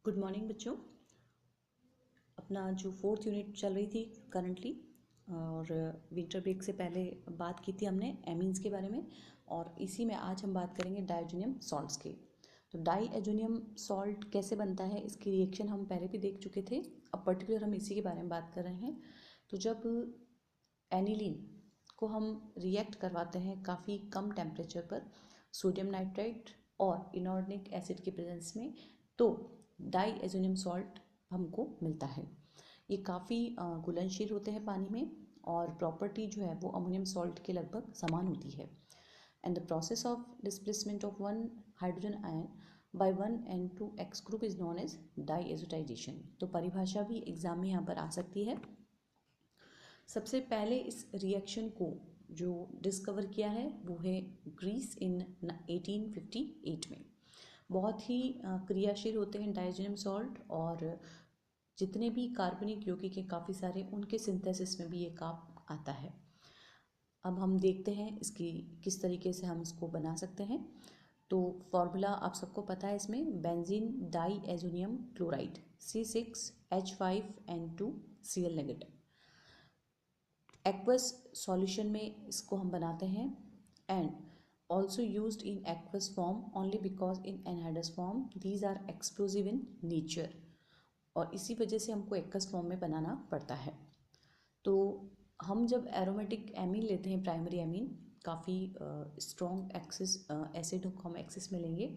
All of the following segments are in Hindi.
गुड मॉर्निंग बच्चों। अपना जो फोर्थ यूनिट चल रही थी करंटली, और विंटर ब्रेक से पहले बात की थी हमने एमीन्स के बारे में, और इसी में आज हम बात करेंगे डाइज़ोनियम सॉल्ट्स की। तो डाइज़ोनियम सॉल्ट कैसे बनता है, इसकी रिएक्शन हम पहले भी देख चुके थे। अब पर्टिकुलर हम इसी के बारे में बात कर रहे हैं। तो जब एनिलीन को हम रिएक्ट करवाते हैं काफ़ी कम टेम्परेचर पर सोडियम नाइट्राइट और इनऑर्गेनिक एसिड के प्रेजेंस में, तो डाइज़ोनियम सॉल्ट हमको मिलता है। ये काफ़ी घुलनशील होते हैं पानी में, और प्रॉपर्टी जो है वो अमोनियम सॉल्ट के लगभग समान होती है। And the process of displacement of one hydrogen ion by one N2X group is known as diazotization. तो परिभाषा भी एग्जाम में यहाँ पर आ सकती है। सबसे पहले इस रिएक्शन को जो डिस्कवर किया है वो है ग्रीस इन 1858 में। बहुत ही क्रियाशील होते हैं डाइज़ोनियम सॉल्ट, और जितने भी कार्बनिक यौगिक हैं काफ़ी सारे, उनके सिंथेसिस में भी ये काम आता है। अब हम देखते हैं इसकी किस तरीके से हम इसको बना सकते हैं। तो फॉर्मूला आप सबको पता है, इसमें benzene diazonium chloride C6H5N2Cl negative. Aqueous solution में इसको हम बनाते हैं, and also used in aqueous form only because in anhydrous form these are explosive in nature, और इसी वजह से हमको एक्वस फॉर्म में बनाना पड़ता है। तो हम जब एरोमेटिक एमीन लेते हैं, प्राइमरी एमीन, काफ़ी स्ट्रॉन्ग एक्सिस एसिड को हम एक्सिस में लेंगे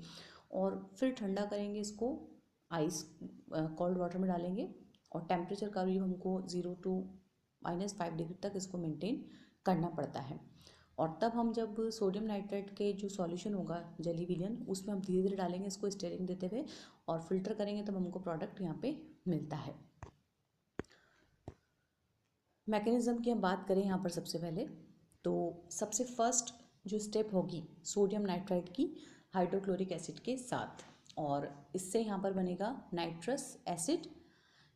और फिर ठंडा करेंगे इसको, आइस कोल्ड वाटर में डालेंगे, और टेम्परेचर का भी हमको 0 to -5 डिग्री तक इसको मेंटेन करना पड़ता है। और तब हम जब सोडियम नाइट्राइट के जो सॉल्यूशन होगा जेली विलियन, उसमें हम धीरे धीरे डालेंगे इसको स्टीयरिंग देते हुए, और फिल्टर करेंगे तब हमको प्रोडक्ट यहाँ पे मिलता है। मैकेनिज्म की हम बात करें यहाँ पर सबसे पहले, तो सबसे फर्स्ट जो स्टेप होगी सोडियम नाइट्राइट की हाइड्रोक्लोरिक एसिड के साथ, और इससे यहाँ पर बनेगा नाइट्रस एसिड।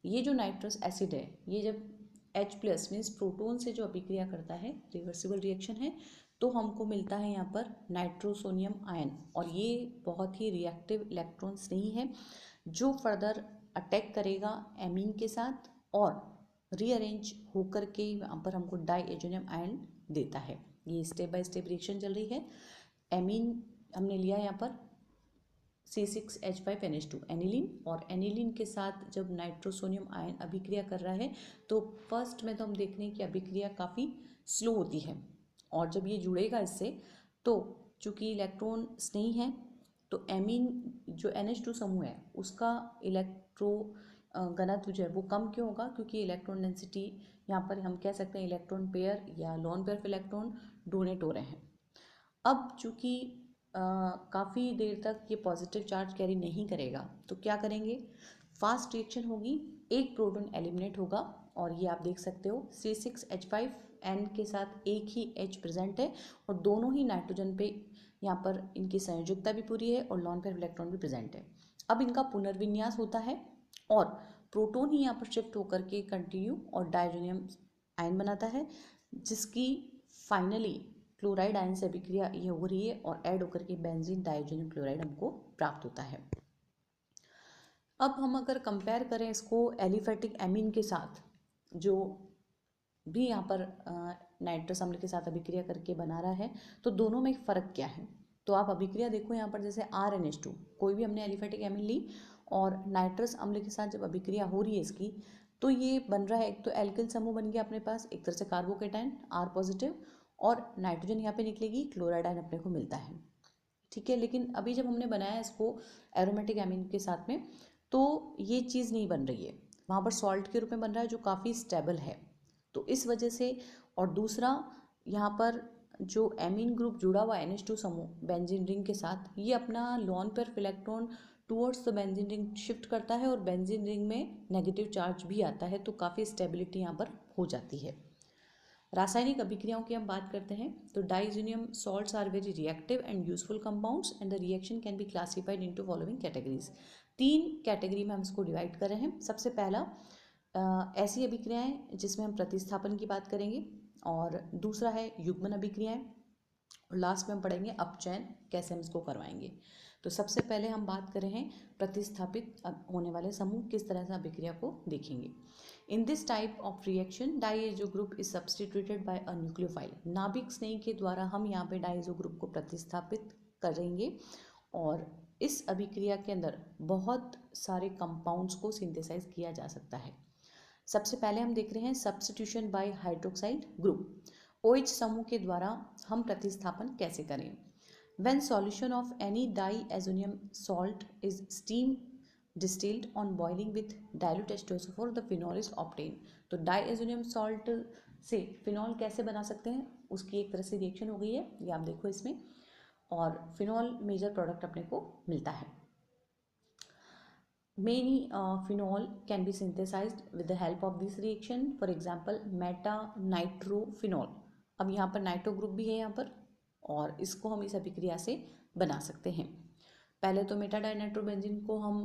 ये जो नाइट्रस एसिड है, ये जब H+ मीन्स प्रोटोन से जो अभिक्रिया करता है, रिवर्सिबल रिएक्शन है, तो हमको मिलता है यहाँ पर नाइट्रोसोनियम आयन, और ये बहुत ही रिएक्टिव इलेक्ट्रॉन्स नहीं है, जो फर्दर अटैक करेगा एमीन के साथ और रीअरेंज होकर के यहाँ पर हमको डाइएजोनियम आयन देता है। ये स्टेप बाय स्टेप रिएक्शन चल रही है। एमीन हमने लिया यहाँ पर C6H5NH2 एनिलीन, और एनिलीन के साथ जब नाइट्रोसोनियम आयन अभिक्रिया कर रहा है, तो फर्स्ट में तो हम देख रहे हैं कि अभिक्रिया काफ़ी स्लो होती है, और जब ये जुड़ेगा इससे, तो चूँकि इलेक्ट्रॉन स्नेही है, तो एमीन जो NH2 समूह है उसका इलेक्ट्रो घनत्व जो है वो कम क्यों होगा, क्योंकि इलेक्ट्रॉन डेंसिटी यहाँ पर हम कह सकते हैं इलेक्ट्रॉन पेयर या lone pair of electron donate हो रहे हैं। अब चूँकि काफ़ी देर तक ये पॉजिटिव चार्ज कैरी नहीं करेगा, तो क्या करेंगे, फास्ट रिएक्शन होगी, एक प्रोटॉन एलिमिनेट होगा, और ये आप देख सकते हो C6H5N के साथ एक ही H प्रेजेंट है, और दोनों ही नाइट्रोजन पे यहाँ पर इनकी संयोजकता भी पूरी है और लॉन पेयर इलेक्ट्रॉन भी प्रेजेंट है। अब इनका पुनर्विन्यास होता है, और प्रोटोन ही यहाँ पर शिफ्ट होकर के कंटिन्यू और डाइज़ोनियम आयन बनाता है, जिसकी फाइनली क्लोराइड आयन से अभिक्रिया ये हो रही है, और ऐड होकर के बेंजीन डाइज़ोनियम क्लोराइड हमको प्राप्त होता है। अब हम अगर कंपेयर करें इसको एलिफेटिक एमीन के साथ, जो भी यहाँ पर नाइट्रस अम्ल के साथ अभिक्रिया करके बना रहा है, तो दोनों में फ़र्क क्या है। तो आप अभिक्रिया देखो यहाँ पर, जैसे RNH2, कोई भी हमने एलिफेटिक एमीन ली और नाइट्रस अम्ल के साथ जब अभिक्रिया हो रही है इसकी, तो ये बन रहा है, एक तो एल्किल समूह बन गया अपने पास, एक तरह से कार्बोकेटाइन R+, और नाइट्रोजन यहाँ पे निकलेगी, क्लोराइड आयन अपने को मिलता है। ठीक है, लेकिन अभी जब हमने बनाया इसको एरोमेटिक एमीन के साथ में, तो ये चीज़ नहीं बन रही है, वहाँ पर सॉल्ट के रूप में बन रहा है जो काफ़ी स्टेबल है। तो इस वजह से, और दूसरा यहाँ पर जो एमीन ग्रुप जुड़ा हुआ NH2 समूह बेंजीन रिंग के साथ, ये अपना lone pair electron towards the benzene ring shift करता है, और बेंजीन रिंग में नेगेटिव चार्ज भी आता है, तो काफ़ी स्टेबिलिटी यहाँ पर हो जाती है। रासायनिक अभिक्रियाओं की हम बात करते हैं, तो diazonium salts are very reactive and useful compounds, and the reaction can be classified into following categories. 3 category में हम इसको डिवाइड कर रहे हैं। सबसे पहला ऐसी अभिक्रियाएं जिसमें हम प्रतिस्थापन की बात करेंगे, और दूसरा है युग्मन अभिक्रियाएं, और लास्ट में हम पढ़ेंगे अपचयन कैसे हम इसको करवाएंगे। तो सबसे पहले हम बात कर रहे हैं प्रतिस्थापित होने वाले समूह किस तरह से अभिक्रिया को देखेंगे। In this type of reaction diazo group is substituted by a nucleophile. नाभिक स्नेह के द्वारा हम यहाँ पे डाइएजो ग्रुप को प्रतिस्थापित करेंगे और इस अभिक्रिया के अंदर बहुत सारे कंपाउंड्स को सिंथेसाइज किया जा सकता है। सबसे पहले हम देख रहे हैं substitution by hydroxide group. OH समूह के द्वारा हम प्रतिस्थापन कैसे करें। When solution of any diazonium salt is steam distilled on boiling with dilute H2SO4, the phenol is obtained। तो diazonium salt से फिनॉल कैसे बना सकते हैं, उसकी एक तरह से रिएक्शन हो गई है, ये आप देखो इसमें, और फिनॉल मेजर प्रोडक्ट अपने को मिलता है। Many phenol can be synthesized with the help of this reaction. For example, meta nitrophenol। अब यहाँ पर नाइट्रो ग्रुप भी है यहाँ पर, और इसको हम इस अभिक्रिया से बना सकते हैं। पहले तो मेटा डाइनाइट्रोबेंजीन को हम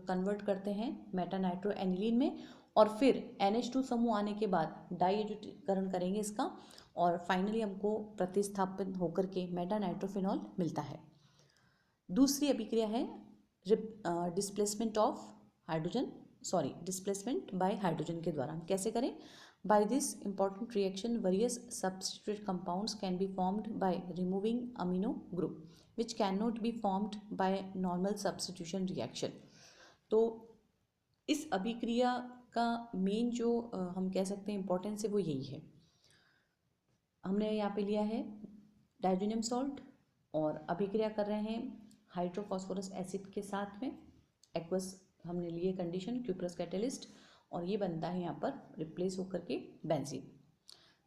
कन्वर्ट करते हैं मेटा नाइट्रो एनिलीन में, और फिर NH2 समूह आने के बाद डाइएजुटीकरण करेंगे इसका, और फाइनली हमको प्रतिस्थापित होकर के मेटा नाइट्रोफिनॉल मिलता है। दूसरी अभिक्रिया है डिस्प्लेसमेंट बाय हाइड्रोजन के द्वारा। हम कैसे करें। By this important reaction, various substitute compounds can be formed by removing amino group, which cannot be formed by normal substitution reaction। तो इस अभिक्रिया का मेन जो हम कह सकते हैं इम्पोर्टेंस है वो यही है। हमने यहाँ पे लिया है डाइजोनियम सॉल्ट और अभिक्रिया कर रहे हैं हाइड्रोफॉस्फोरस एसिड के साथ में, एक्वस हमने लिए कंडीशन क्यूप्रस कैटेलिस्ट, और ये बनता है यहाँ पर रिप्लेस होकर के बेंजीन।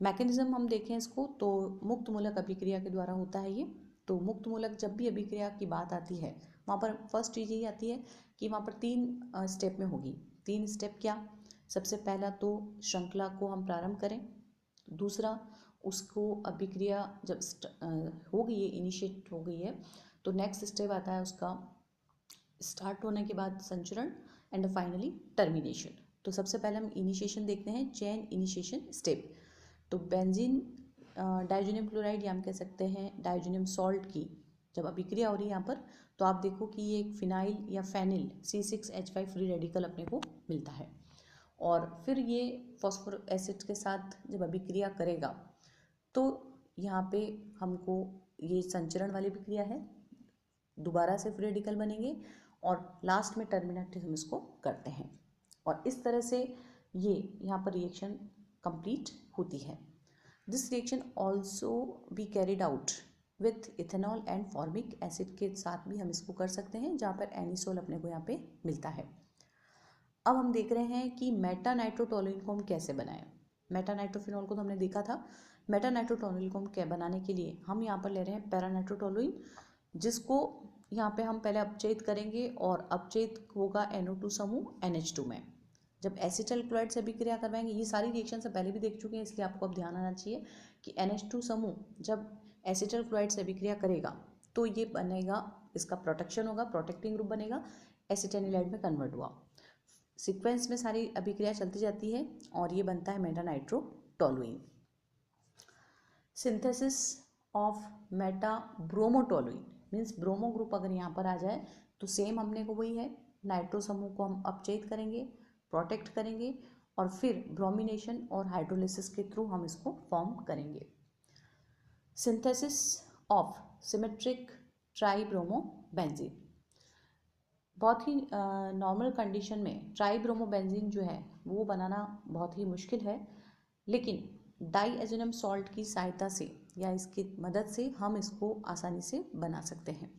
मैकेनिज्म हम देखें इसको तो मुक्त मूलक अभिक्रिया के द्वारा होता है ये। तो मुक्त मूलक जब भी अभिक्रिया की बात आती है वहाँ पर फर्स्ट चीज़ यही आती है कि वहाँ पर 3 स्टेप में होगी। 3 स्टेप क्या, सबसे पहला तो श्रृंखला को हम प्रारंभ करें, दूसरा उसको अभिक्रिया जब हो गई है, इनिशिएट हो गई है, तो नेक्स्ट स्टेप आता है उसका स्टार्ट होने के बाद संचरण, एंड फाइनली टर्मिनेशन। तो सबसे पहले हम इनिशिएशन देखते हैं, चेन इनिशिएशन स्टेप। तो बेंजीन डाइजोनियम क्लोराइड या हम कह सकते हैं डाइजोनियम सॉल्ट की जब अभिक्रिया हो रही है यहाँ पर, तो आप देखो कि ये एक फिनाइल या फेनिल C6H5 फ्री रेडिकल अपने को मिलता है, और फिर ये फॉस्फोरिक एसिड के साथ जब अभिक्रिया करेगा तो यहाँ पे हमको ये संचरण वाली अभिक्रिया है, दोबारा से फ्री रेडिकल बनेंगे, और लास्ट में टर्मिनेट हम इसको करते हैं, और इस तरह से ये यहाँ पर रिएक्शन कंप्लीट होती है। This reaction also be carried out with ethanol and formic acid के साथ भी हम इसको कर सकते हैं, जहाँ पर एनिसोल अपने को यहाँ पे मिलता है। अब हम देख रहे हैं कि मेटा नाइट्रोटोलुइन को हम कैसे बनाएं। मेटा नाइट्रोफिनॉल को तो हमने देखा था। मेटा नाइट्रोटोलुइन को हम क्या बनाने के लिए हम यहाँ पर ले रहे हैं पैरा नाइट्रोटोलुइन, जिसको यहाँ पे हम पहले अपचयित करेंगे, और अपचयित होगा NO2 समूह NH2 में। जब एसिटल क्लोराइड से अभिक्रिया करवाएंगे, ये सारी रिएक्शन से पहले भी देख चुके हैं, इसलिए आपको अब ध्यान आना चाहिए कि NH2 समूह जब एसिटल क्लोराइड से अभिक्रिया करेगा तो ये बनेगा, इसका प्रोटेक्शन होगा, प्रोटेक्टिंग ग्रुप बनेगा, एसिटेनिलाइड में कन्वर्ट हुआ। सीक्वेंस में सारी अभिक्रिया चलती जाती है और ये बनता है meta nitrotoluene. Synthesis of meta bromotoluene means bromo group अगर यहाँ पर आ जाए तो सेम हमने को वही है, नाइट्रो समूह को हम अपचयित करेंगे, प्रोटेक्ट करेंगे, और फिर ब्रोमिनेशन और हाइड्रोलिसिस के थ्रू हम इसको फॉर्म करेंगे। Synthesis of symmetric tribromobenzene. बहुत ही नॉर्मल कंडीशन में ट्राइब्रोमोबेंजीन जो है वो बनाना बहुत ही मुश्किल है, लेकिन डाइएजोनियम सॉल्ट की सहायता से या इसकी मदद से हम इसको आसानी से बना सकते हैं।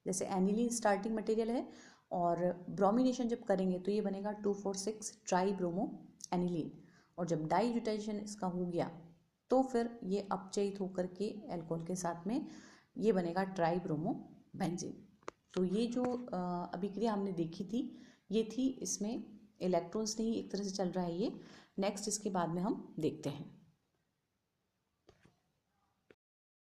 जैसे एनिलीन स्टार्टिंग मटेरियल है, और ब्रोमिनेशन जब करेंगे तो ये बनेगा 2,4,6 ट्राइब्रोमो एनिलीन, और जब डाइज्यूटाइजेशन इसका हो गया तो फिर ये अपचयित होकर के अल्कोहल के साथ में ये बनेगा ट्राइब्रोमोबेंजीन। तो ये जो अभिक्रिया हमने देखी थी ये थी, इसमें इलेक्ट्रॉन्स नहीं एक तरह से चल रहा है ये। नेक्स्ट इसके बाद में हम देखते हैं।